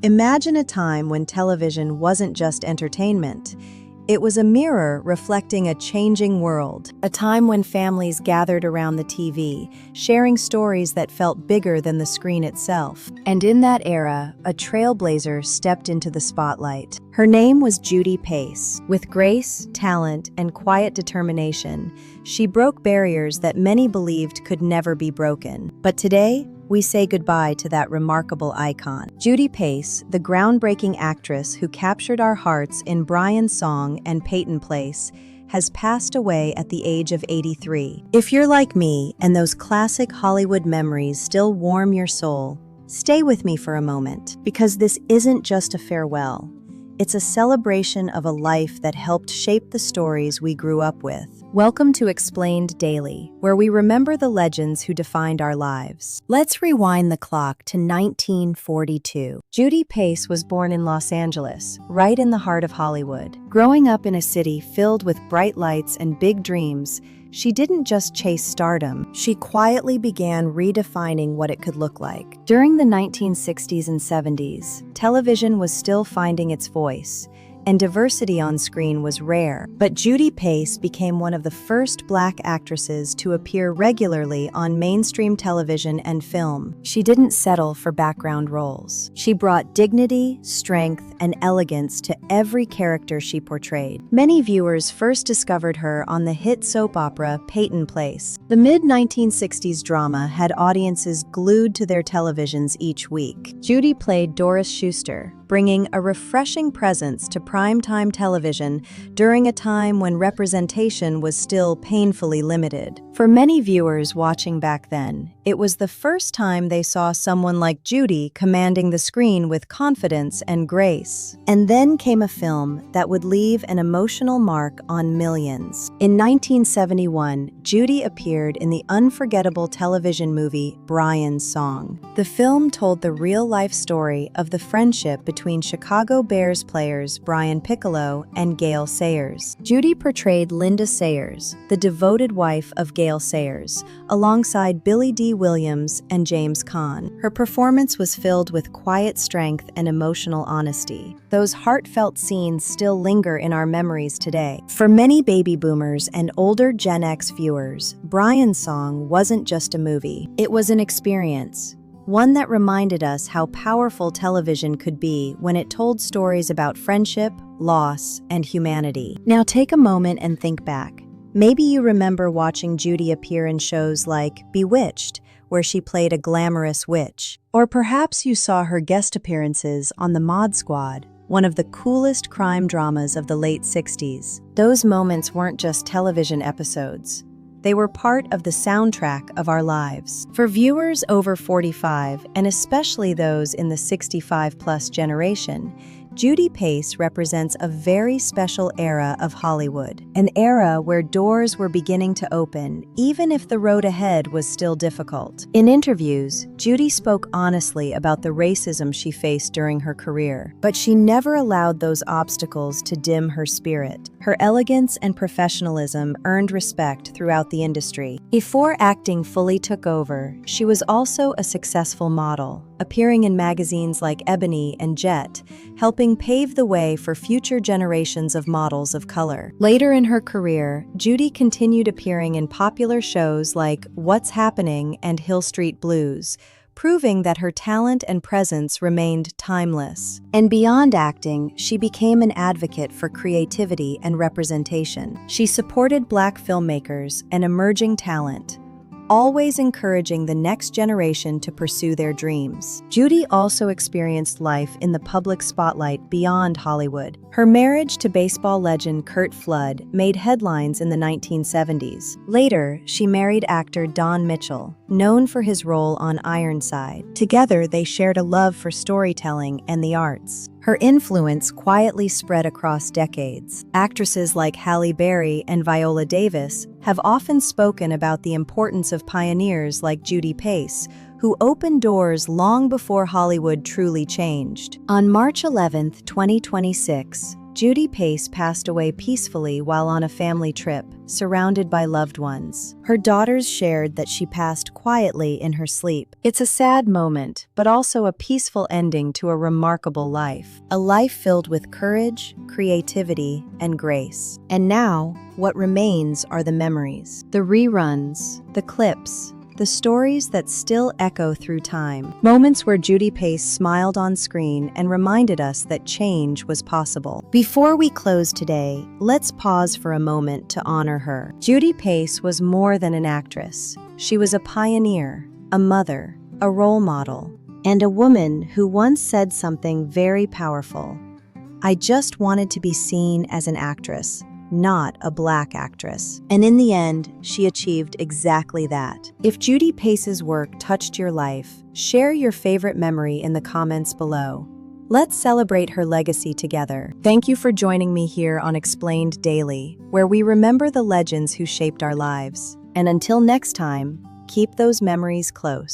Imagine a time when television wasn't just entertainment. It was a mirror reflecting a changing world, a time when families gathered around the TV, sharing stories that felt bigger than the screen itself. And in that era, a trailblazer stepped into the spotlight. Her name was Judy Pace. With grace, talent, and quiet determination, she broke barriers that many believed could never be broken. But today, we say goodbye to that remarkable icon. Judy Pace, the groundbreaking actress who captured our hearts in Brian's Song and Peyton Place, has passed away at the age of 83. If you're like me and those classic Hollywood memories still warm your soul, stay with me for a moment, because this isn't just a farewell. It's a celebration of a life that helped shape the stories we grew up with. Welcome to Explained Daily, where we remember the legends who defined our lives. Let's rewind the clock to 1942. Judy Pace was born in Los Angeles, right in the heart of Hollywood. Growing up in a city filled with bright lights and big dreams, she didn't just chase stardom, she quietly began redefining what it could look like. During the 1960s and 70s, television was still finding its voice, and diversity on screen was rare. But Judy Pace became one of the first Black actresses to appear regularly on mainstream television and film. She didn't settle for background roles. She brought dignity, strength, and elegance to every character she portrayed. Many viewers first discovered her on the hit soap opera Peyton Place. The mid-1960s drama had audiences glued to their televisions each week. Judy played Doris Schuster, bringing a refreshing presence to primetime television during a time when representation was still painfully limited. For many viewers watching back then, it was the first time they saw someone like Judy commanding the screen with confidence and grace. And then came a film that would leave an emotional mark on millions. In 1971, Judy appeared in the unforgettable television movie Brian's Song. The film told the real-life story of the friendship between Chicago Bears players Brian Piccolo and Gale Sayers. Judy portrayed Linda Sayers, the devoted wife of Gale Sayers, alongside Billy D. Williams and James Caan. Her performance was filled with quiet strength and emotional honesty. Those heartfelt scenes still linger in our memories today. For many baby boomers and older Gen X viewers, Brian's Song wasn't just a movie. It was an experience. One that reminded us how powerful television could be when it told stories about friendship, loss, and humanity. Now take a moment and think back. Maybe you remember watching Judy appear in shows like Bewitched, where she played a glamorous witch. Or perhaps you saw her guest appearances on The Mod Squad, one of the coolest crime dramas of the late 60s. Those moments weren't just television episodes. They were part of the soundtrack of our lives. For viewers over 45, and especially those in the 65-plus generation, Judy Pace represents a very special era of Hollywood, an era where doors were beginning to open, even if the road ahead was still difficult. In interviews, Judy spoke honestly about the racism she faced during her career, but she never allowed those obstacles to dim her spirit. Her elegance and professionalism earned respect throughout the industry. Before acting fully took over, she was also a successful model, appearing in magazines like Ebony and Jet, helping pave the way for future generations of models of color. Later in her career, Judy continued appearing in popular shows like What's Happening and Hill Street Blues, proving that her talent and presence remained timeless. And beyond acting, she became an advocate for creativity and representation. She supported Black filmmakers and emerging talent, always encouraging the next generation to pursue their dreams. Judy also experienced life in the public spotlight beyond Hollywood. Her marriage to baseball legend Curt Flood made headlines in the 1970s. Later, she married actor Don Mitchell, known for his role on Ironside. Together, they shared a love for storytelling and the arts. Her influence quietly spread across decades. Actresses like Halle Berry and Viola Davis have often spoken about the importance of pioneers like Judy Pace, who opened doors long before Hollywood truly changed. On March 11, 2026, Judy Pace passed away peacefully while on a family trip, surrounded by loved ones. Her daughters shared that she passed quietly in her sleep. It's a sad moment, but also a peaceful ending to a remarkable life. A life filled with courage, creativity, and grace. And now, what remains are the memories. The reruns, the clips, the stories that still echo through time. Moments where Judy Pace smiled on screen and reminded us that change was possible. Before we close today, let's pause for a moment to honor her. Judy Pace was more than an actress. She was a pioneer, a mother, a role model, and a woman who once said something very powerful. "I just wanted to be seen as an actress, not a black actress." And in the end, she achieved exactly that. If Judy Pace's work touched your life, share your favorite memory in the comments below. Let's celebrate her legacy together. Thank you for joining me here on Explained Daily, where we remember the legends who shaped our lives. And until next time, keep those memories close.